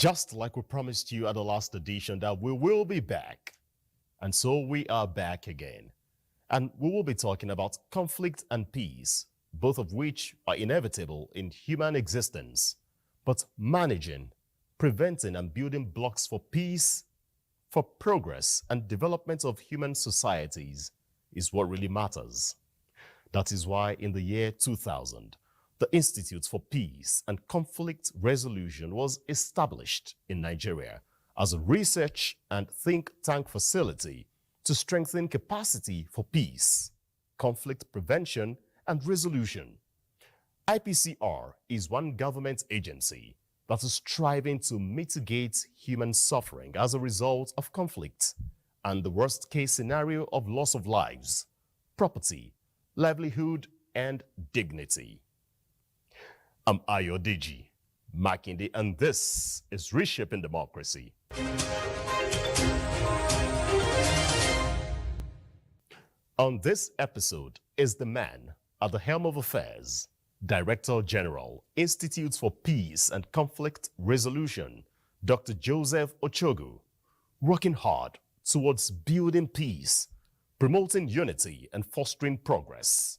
Just like we promised you at the last edition that we will be back. And so we are back again. And we will be talking about conflict and peace, both of which are inevitable in human existence. But managing, preventing and building blocks for peace, for progress and development of human societies is what really matters. That is why in the year 2000, the Institute for Peace and Conflict Resolution was established in Nigeria as a research and think tank facility to strengthen capacity for peace, conflict prevention, and resolution. IPCR is one government agency that is striving to mitigate human suffering as a result of conflict and the worst-case scenario of loss of lives, property, livelihood, and dignity. I'm Ayodiji Makinde, and this is Reshaping Democracy. On this episode is the man at the helm of affairs, Director General, Institute for Peace and Conflict Resolution, Dr. Joseph Ochogu, working hard towards building peace, promoting unity, and fostering progress.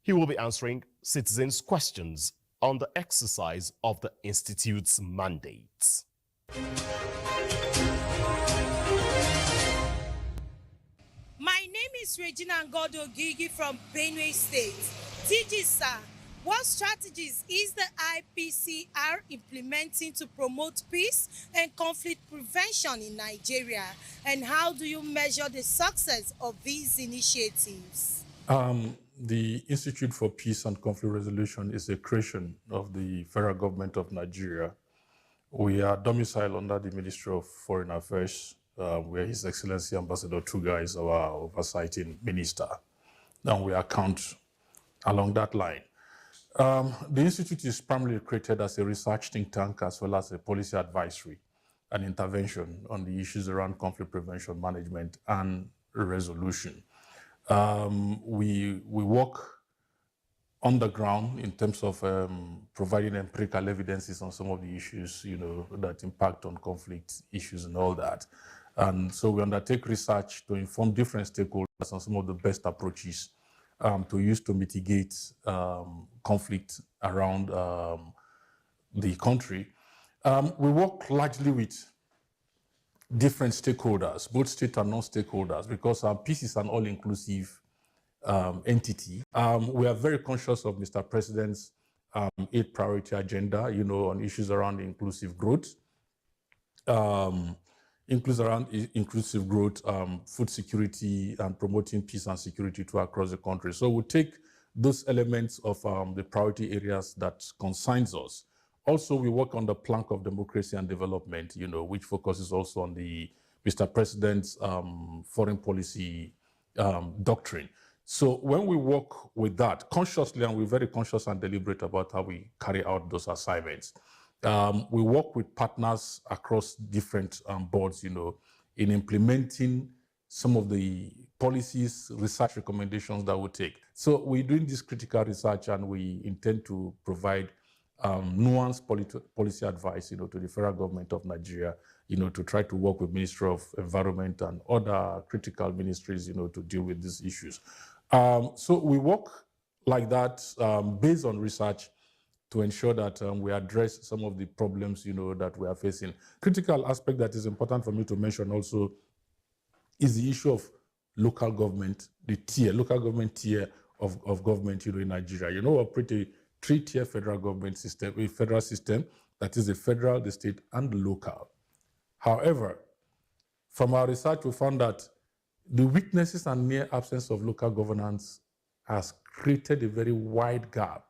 He will be answering citizens' questions on the exercise of the Institute's mandate. My name is Regina Ngodo Gigi from Benue State. DG sir, what strategies is the IPCR implementing to promote peace and conflict prevention in Nigeria? And how do you measure the success of these initiatives? The Institute for Peace and Conflict Resolution is a creation of the federal government of Nigeria. We are domiciled under the Ministry of Foreign Affairs, where His Excellency Ambassador Tuga is our oversighting minister. And we account along that line. The Institute is primarily created as a research think tank as well as a policy advisory and intervention on the issues around conflict prevention, management, and resolution. We work on the ground in terms of providing empirical evidences on some of the issues, that impact on conflict issues and all that. And so we undertake research to inform different stakeholders on some of the best approaches to use to mitigate conflict around the country. We work largely with different stakeholders, both state and non-stakeholders, because peace is an all-inclusive entity. We are very conscious of Mr. President's 8 priority agenda, on issues around inclusive growth, inclusive growth, food security, and promoting peace and security across the country. So we take those elements of the priority areas that concerns us. Also, we work on the plank of democracy and development, which focuses also on the Mr. President's foreign policy doctrine. So when we work with that consciously, and we're very conscious and deliberate about how we carry out those assignments, we work with partners across different boards, in implementing some of the policies, research recommendations that we take. So we're doing this critical research, and we intend to provide nuanced policy advice, to the federal government of Nigeria, to try to work with Ministry of Environment and other critical ministries, to deal with these issues. So we work like that based on research to ensure that we address some of the problems, that we are facing. Critical aspect that is important for me to mention also is the issue of local government, local government tier of government, in Nigeria. We operate a 3-tier federal government system, a federal system that is the federal, the state, and the local. However, from our research, we found that the weaknesses and near absence of local governance has created a very wide gap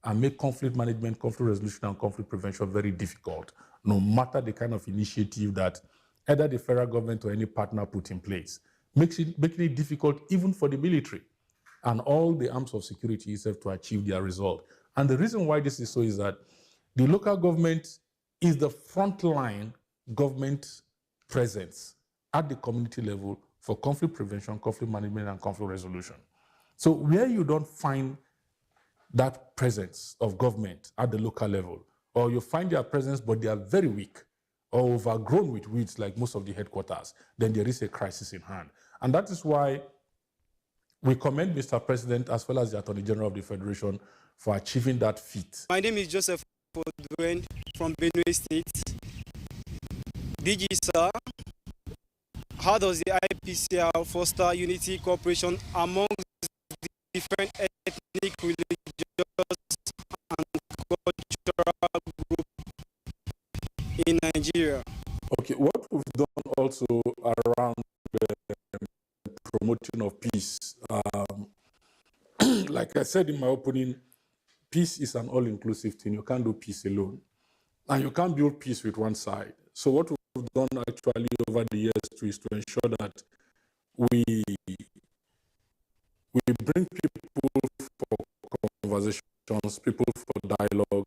and make conflict management, conflict resolution, and conflict prevention very difficult, no matter the kind of initiative that either the federal government or any partner put in place, making it difficult even for the military and all the arms of security itself to achieve their result. And the reason why this is so is that the local government is the frontline government presence at the community level for conflict prevention, conflict management, and conflict resolution. So where you don't find that presence of government at the local level, or you find their presence, but they are very weak or overgrown with weeds like most of the headquarters, then there is a crisis in hand. And that is why we commend Mr. President as well as the Attorney General of the Federation for achieving that feat. My name is Joseph Oduen from Benue State. DG sir, how does the IPCR foster unity, cooperation among different ethnic, religious, and cultural groups in Nigeria? Okay, what we've done also around the promoting of peace, like I said in my opening, peace is an all-inclusive thing. You can't do peace alone. And you can't build peace with one side. So what we've done actually over the years is to ensure that we bring people for conversations, people for dialogue,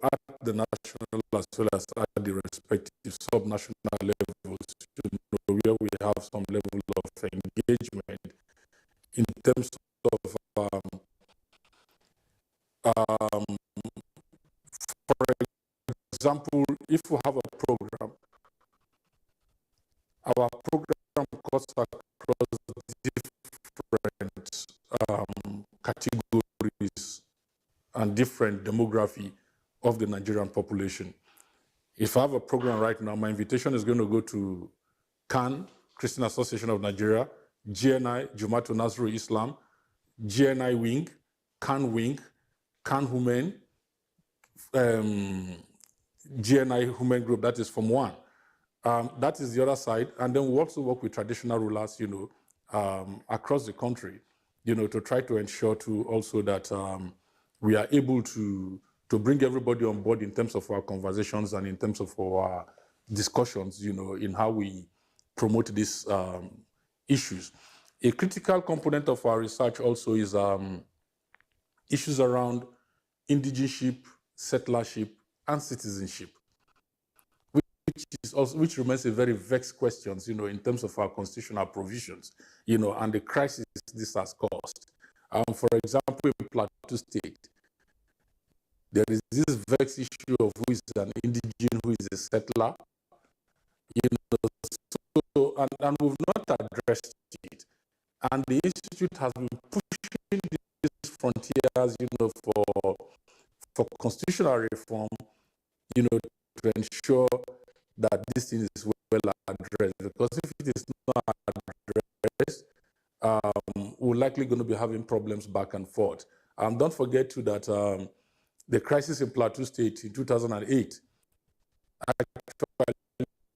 at the national as well as at the respective sub-national levels, where we have some level of engagement in terms of, for example, if we have a program, our program cuts across different categories and different demography of the Nigerian population. If I have a program right now, my invitation is going to go to CAN, Christian Association of Nigeria, GNI, Jumatu Nasru Islam, GNI Wing, CAN Women, GNI Women Group, that is from one. That is the other side. And then we also work with traditional rulers, across the country, to try to ensure also that we are able to bring everybody on board in terms of our conversations and in terms of our discussions, in how we promote these issues. A critical component of our research also is issues around indigenship, settlership, and citizenship, which remains a very vexed question, in terms of our constitutional provisions, and the crisis this has caused. For example, in Plateau State, there is this vexed issue of who is an indigene, who is a settler, and we've not addressed it. And the Institute has been pushing these frontiers, for constitutional reform, to ensure that this thing is well addressed. Because if it is not addressed, we're likely going to be having problems back and forth. Don't forget too that the crisis in Plateau State in 2008 actually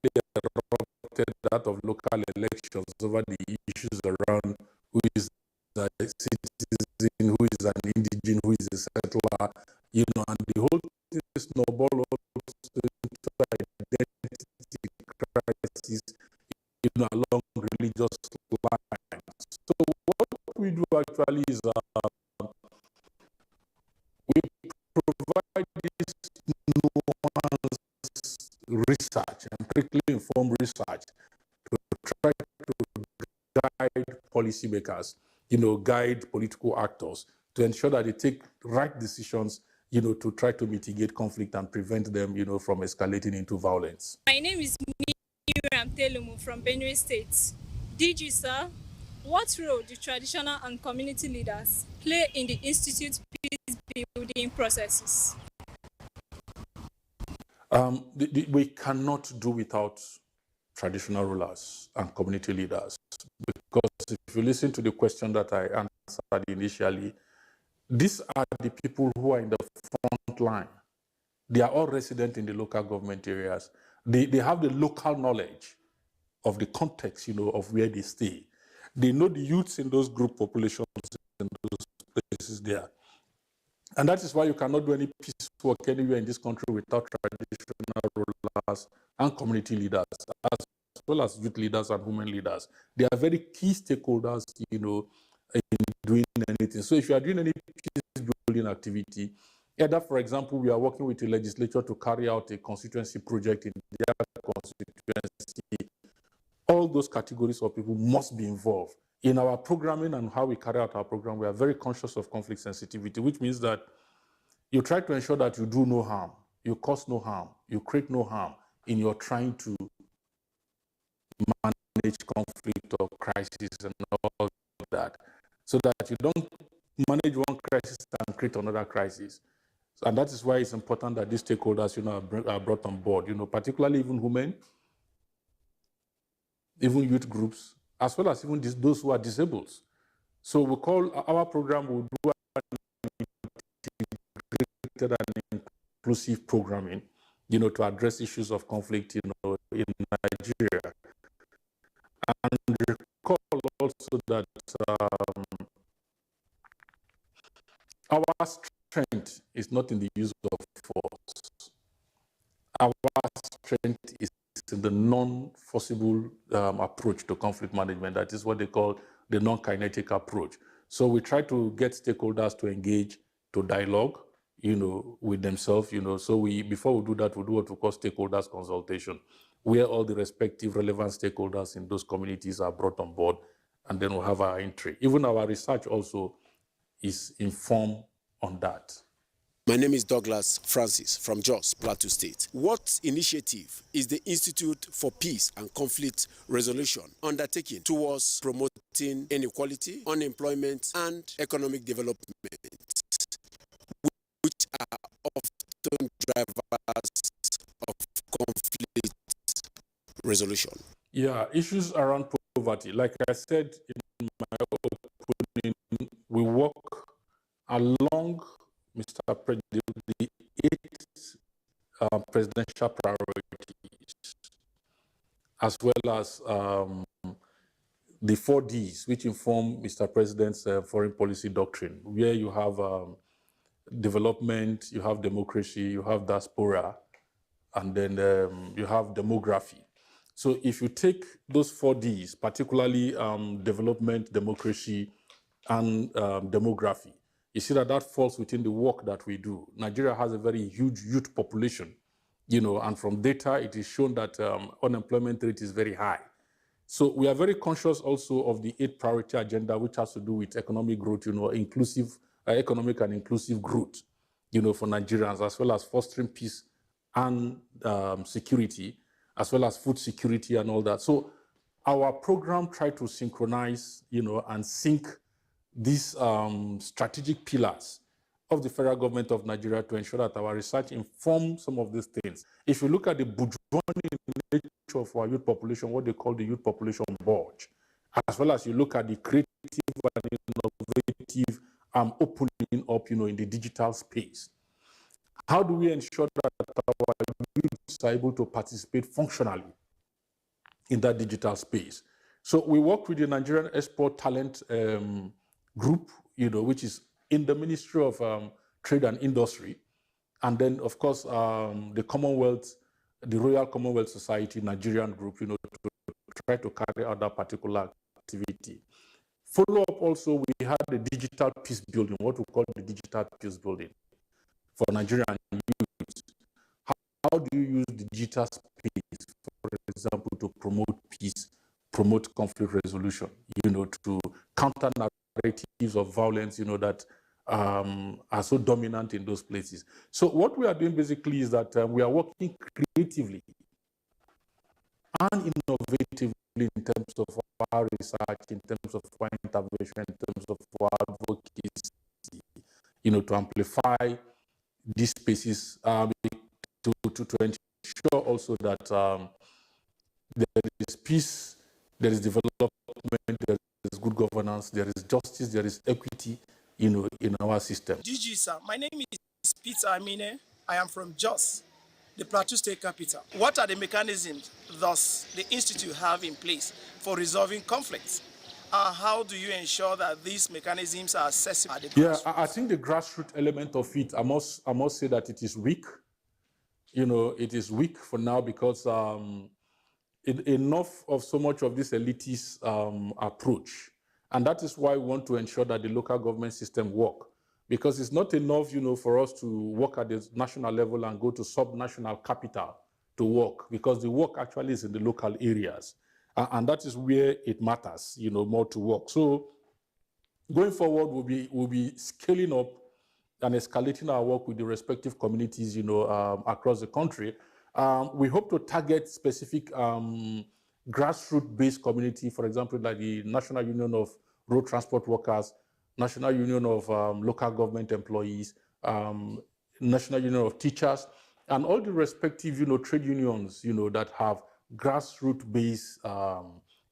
erupted out of local elections over the issues around who is a citizen, who is an indigene, who is a settler, and the whole thing snowballed also into identity crisis, along religious lines. So what we do actually is we provide this nuanced research and critically informed research to try to guide policymakers, guide political actors to ensure that they take right decisions, to try to mitigate conflict and prevent them, from escalating into violence. My name is Miriam Telumu from Benue State. DG sir, what role do traditional and community leaders play in the Institute's peace-building processes? We cannot do without traditional rulers and community leaders, because if you listen to the question that I answered initially, these are the people who are in the front line. They are all resident in the local government areas. They have the local knowledge of the context, of where they stay. They know the youths in those group populations in those places there. And that is why you cannot do any peace work anywhere in this country without traditional rulers and community leaders, as well as youth leaders and women leaders. They are very key stakeholders, in doing anything. So if you are doing any peace building activity, either, for example, we are working with the legislature to carry out a constituency project in their constituency, all those categories of people must be involved. In our programming and how we carry out our program, we are very conscious of conflict sensitivity, which means that you try to ensure that you do no harm, you cause no harm, you create no harm in your trying to manage conflict or crisis and all that, so that you don't manage one crisis and create another crisis. And that is why it's important that these stakeholders, are brought on board, particularly even women, even youth groups, as well as even those who are disabled. So we call our program, will do an inclusive programming, to address issues of conflict, in Nigeria. And recall also that our strength is not in the use of force. Our strength is in the non-forcible approach to conflict management. That is what they call the non-kinetic approach. So we try to get stakeholders to engage, to dialogue, with themselves, So before we do that, we do what we call stakeholders consultation, where all the respective relevant stakeholders in those communities are brought on board, and then we'll have our entry. Even our research also is informed on that. My name is Douglas Francis from Jos, Plateau State. What initiative is the Institute for Peace and Conflict Resolution undertaking towards promoting inequality, unemployment, and economic development, which are often drivers of conflict resolution? Yeah, issues around poverty. Like I said in my opening, we work along Mr. President, the 8 presidential priorities, as well as the 4 Ds, which inform Mr. President's foreign policy doctrine, where you have development, you have democracy, you have diaspora, and then you have demography. So if you take those 4 Ds, particularly development, democracy, and demography, you see that falls within the work that we do. Nigeria has a very huge youth population, and from data, it is shown that unemployment rate is very high. So we are very conscious also of the 8 priority agenda, which has to do with economic growth, inclusive, economic and inclusive growth, for Nigerians, as well as fostering peace and security, as well as food security and all that. So our program tried to synchronize, and sync these strategic pillars of the federal government of Nigeria to ensure that our research informs some of these things. If you look at the bourgeoisie nature of our youth population, what they call the youth population bulge, as well as you look at the creative and innovative opening up, in the digital space. How do we ensure that our youths are able to participate functionally in that digital space? So we work with the Nigerian Export Talent Group, which is in the Ministry of Trade and Industry. And then, of course, the Commonwealth, the Royal Commonwealth Society Nigerian Group, to try to carry out that particular activity. Follow up also, we had the digital peace building, what we call the digital peace building for Nigerian youth. How do you use the digital space, for example, to promote peace, promote conflict resolution, to counter narratives of violence, that are so dominant in those places. So what we are doing basically is that we are working creatively and innovatively in terms of our research, in terms of our intervention, in terms of our advocacy, to amplify these spaces, to ensure also that there is peace, there is development, there is good governance, there is justice, there is equity, in our system. GG, sir. My name is Peter Amine. I am from Jos, the Plateau State capital. What are the mechanisms thus the Institute have in place for resolving conflicts? How do you ensure that these mechanisms are accessible at the grassroots? Yeah, I think the grassroots element of it, I must say that it is weak. It is weak for now because enough of so much of this elitist approach. And that is why we want to ensure that the local government system work. Because it's not enough, for us to work at the national level and go to sub-national capital to work, because the work actually is in the local areas. And that is where it matters, more to work. So going forward, we'll be scaling up, and escalating our work with the respective communities, across the country. We hope to target specific grassroots-based community, for example, like the National Union of Road Transport Workers, National Union of Local Government Employees, National Union of Teachers, and all the respective, trade unions, that have grassroots-based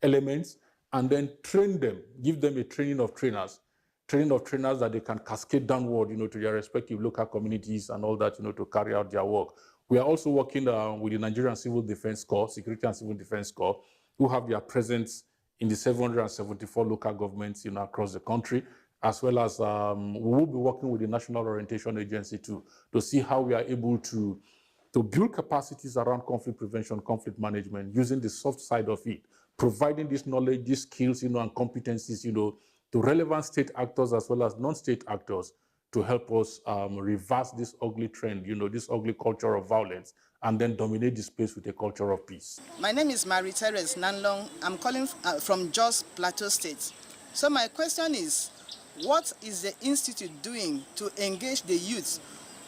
elements, and then train them, give them a training of trainers that they can cascade downward, to their respective local communities and all that, to carry out their work. We are also working with the Nigerian Civil Defense Corps, Security and Civil Defense Corps, who have their presence in the 774 local governments, across the country, as well as we will be working with the National Orientation Agency to see how we are able to build capacities around conflict prevention, conflict management, using the soft side of it, providing this knowledge, these skills, and competencies, to relevant state actors as well as non-state actors to help us reverse this ugly trend, this ugly culture of violence, and then dominate the space with a culture of peace. My name is Marie-Therese Nanlong. I'm calling from Jos Plateau State. So my question is, what is the Institute doing to engage the youths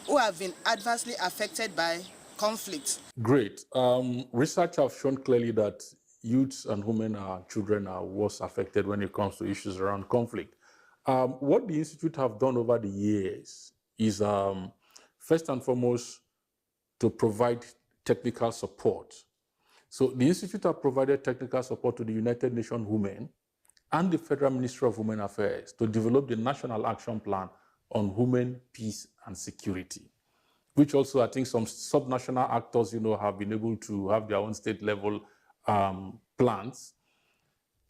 who have been adversely affected by conflict? Great. Research have shown clearly that youths and women and children are worst affected when it comes to issues around conflict. What the Institute have done over the years is, first and foremost, to provide technical support. So the Institute have provided technical support to the United Nations Women and the Federal Ministry of Women Affairs to develop the National Action Plan on Women, Peace and Security, which also I think some subnational actors, have been able to have their own state level plans.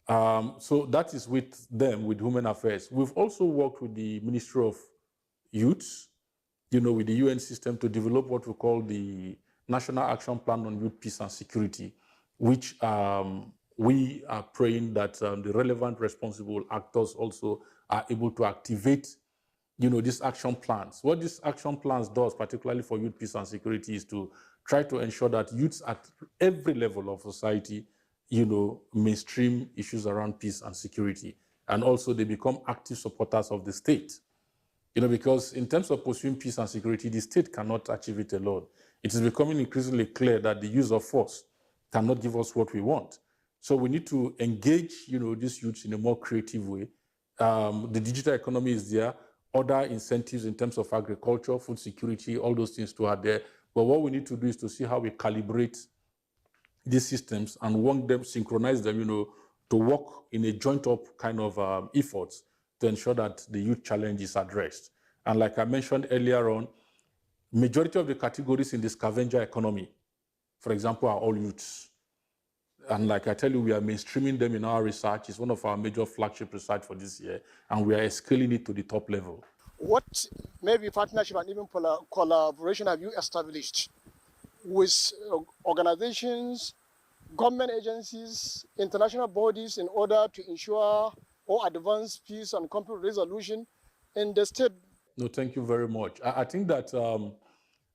So that is with them, with Women Affairs. We've also worked with the Ministry of Youth, with the UN system to develop what we call the National Action Plan on Youth, Peace and Security, which we are praying that the relevant responsible actors also are able to activate these action plans. What these action plans does, particularly for youth, peace and security, is to try to ensure that youths at every level of society, mainstream issues around peace and security. And also they become active supporters of the state. Because in terms of pursuing peace and security, the state cannot achieve it alone. It is becoming increasingly clear that the use of force cannot give us what we want. So we need to engage, these youths in a more creative way. The digital economy is there. Other incentives in terms of agriculture, food security, all those things too are there. But what we need to do is to see how we calibrate these systems and want them, synchronize them, to work in a joint up kind of efforts to ensure that the youth challenge is addressed. And like I mentioned earlier on, majority of the categories in the scavenger economy, for example, are all youths. And like I tell you, we are mainstreaming them in our research. It's one of our major flagship research for this year, and we are scaling it to the top level. What maybe partnership and even collaboration have you established with organizations, government agencies, international bodies in order to ensure or advance peace and conflict resolution in the state? No, thank you very much. I think that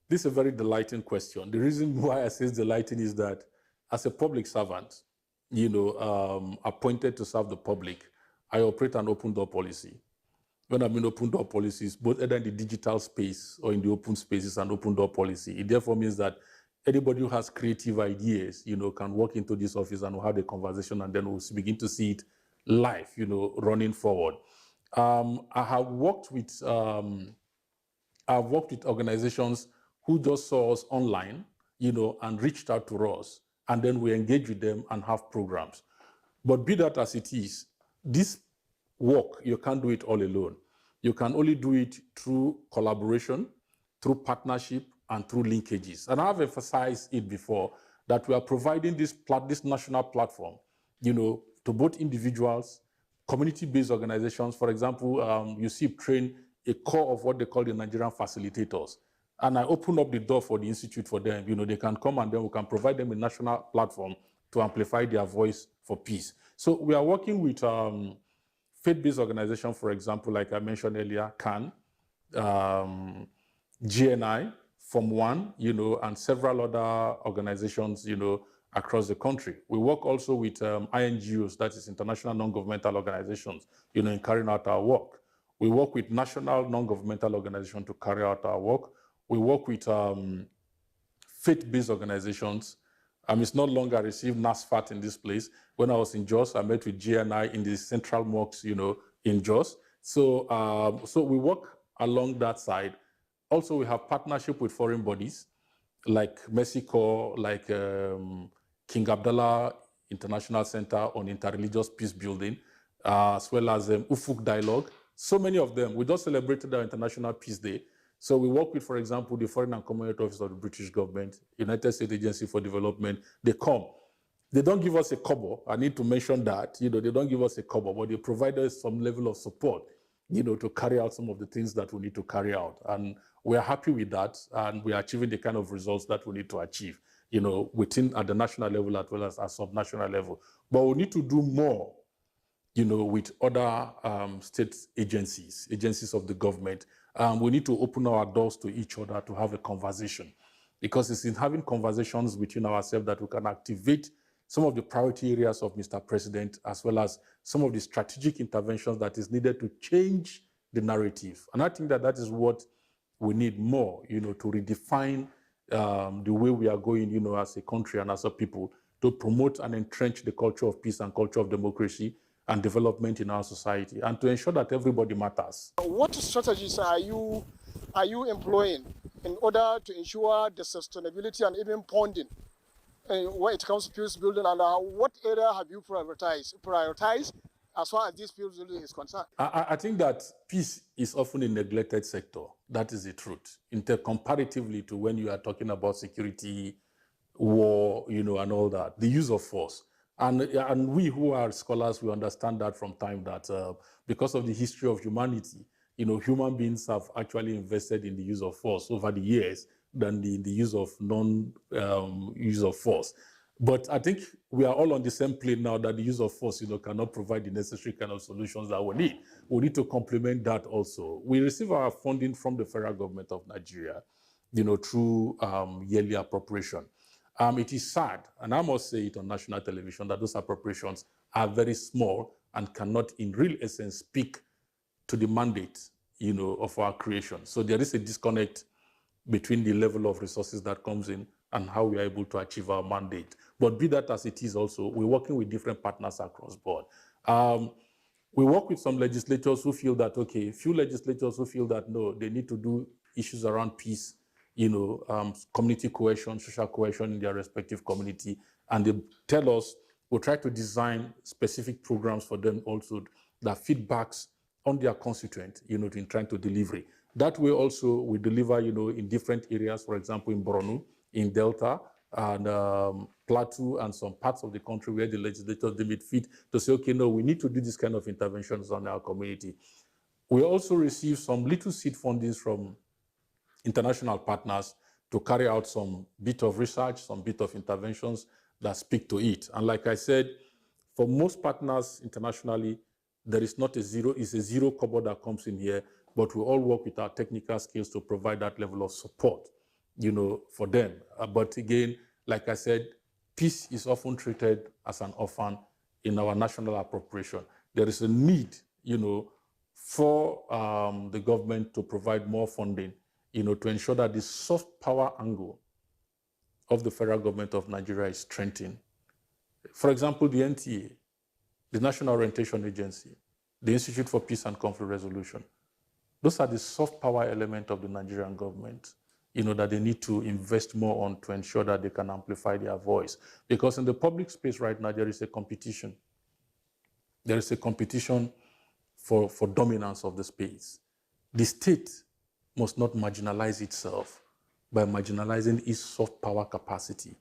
this is a very delighting question. The reason why I say it's delighting is that as a public servant, appointed to serve the public, I operate an open door policy. When I mean open door policies, both either in the digital space or in the open spaces, and open door policy, it therefore means that anybody who has creative ideas, can walk into this office and we'll have a conversation, and then we'll begin to see it live, running forward. I have worked with organizations who just saw us online, and reached out to us, and then we engage with them and have programs. But be that as it is, this work, you can't do it all alone. You can only do it through collaboration, through partnership, and through linkages. And I've emphasized it before that we are providing this national platform, to both individuals, community-based organizations. For example, you see train a core of what they call the Nigerian facilitators. And I open up the door for the Institute for them. They can come, and then we can provide them a national platform to amplify their voice for peace. So we are working with faith-based organizations, for example, like I mentioned earlier, CAN, GNI, Form 1, and several other organizations, across the country. We work also with INGOs, that is international non-governmental organizations, in carrying out our work. We work with national non-governmental organizations to carry out our work. We work with faith-based organizations. It's no longer received NASFAT in this place. When I was in Jos, I met with GNI in the central mosques, in Jos. So, so we work along that side. Also, we have partnership with foreign bodies like Mexico, like King Abdullah International Center on Interreligious Peace Building, as well as Ufuk Dialogue. So many of them. We just celebrated our International Peace Day. So we work with, for example, the Foreign and Commonwealth Office of the British government, United States Agency for Development. They come. They don't give us a kobo. I need to mention that. They don't give us a kobo, but they provide us some level of support, to carry out some of the things that we need to carry out. And we are happy with that, and we are achieving the kind of results that we need to achieve, within at the national level as well as at sub-national level. But we need to do more, with other state agencies of the government. We need to open our doors to each other to have a conversation, because it's in having conversations between ourselves that we can activate some of the priority areas of Mr. President, as well as some of the strategic interventions that is needed to change the narrative. And I think that that is what we need more, to redefine the way we are going, as a country and as a people, to promote and entrench the culture of peace and culture of democracy and development in our society, and to ensure that everybody matters. What strategies are you employing in order to ensure the sustainability and even funding when it comes to peace building, and what area have you prioritized as far as this peace building is concerned? I think that peace is often a neglected sector. That is the truth. Comparatively to when you are talking about security, war, and all that, the use of force. And we who are scholars, we understand that from time that because of the history of humanity, human beings have actually invested in the use of force over the years than the use of use of force. But I think we are all on the same plane now that the use of force, cannot provide the necessary kind of solutions that we need. We need to complement that also. We receive our funding from the federal government of Nigeria, through yearly appropriation. It is sad, and I must say it on national television, that those appropriations are very small and cannot, in real essence, speak to the mandate, of our creation. So there is a disconnect between the level of resources that comes in and how we are able to achieve our mandate. But be that as it is also, we're working with different partners across board. We work with some legislators who feel that, okay, few legislators who feel that, no, they need to do issues around peace, community cohesion, social cohesion in their respective community. And they tell us, we'll try to design specific programs for them also that feedbacks on their constituent, in trying to deliver. That way also we deliver, in different areas, for example, in Borno, in Delta, and Plateau, and some parts of the country where the legislators deem fit to say, okay, no, we need to do this kind of interventions on our community. We also receive some little seed fundings from international partners to carry out some bit of research, some bit of interventions that speak to it. And like I said, for most partners internationally, there is not a zero, it's a zero kobo that comes in here, but we all work with our technical skills to provide that level of support, for them. But again, like I said, peace is often treated as an orphan in our national appropriation. There is a need, for the government to provide more funding, to ensure that the soft power angle of the federal government of Nigeria is strengthened. For example, the NTA, the National Orientation Agency, the Institute for Peace and Conflict Resolution. Those are the soft power element of the Nigerian government, that they need to invest more on to ensure that they can amplify their voice. Because in the public space right now, there is a competition. There is a competition for dominance of the space. The state must not marginalize itself by marginalizing its soft power capacity.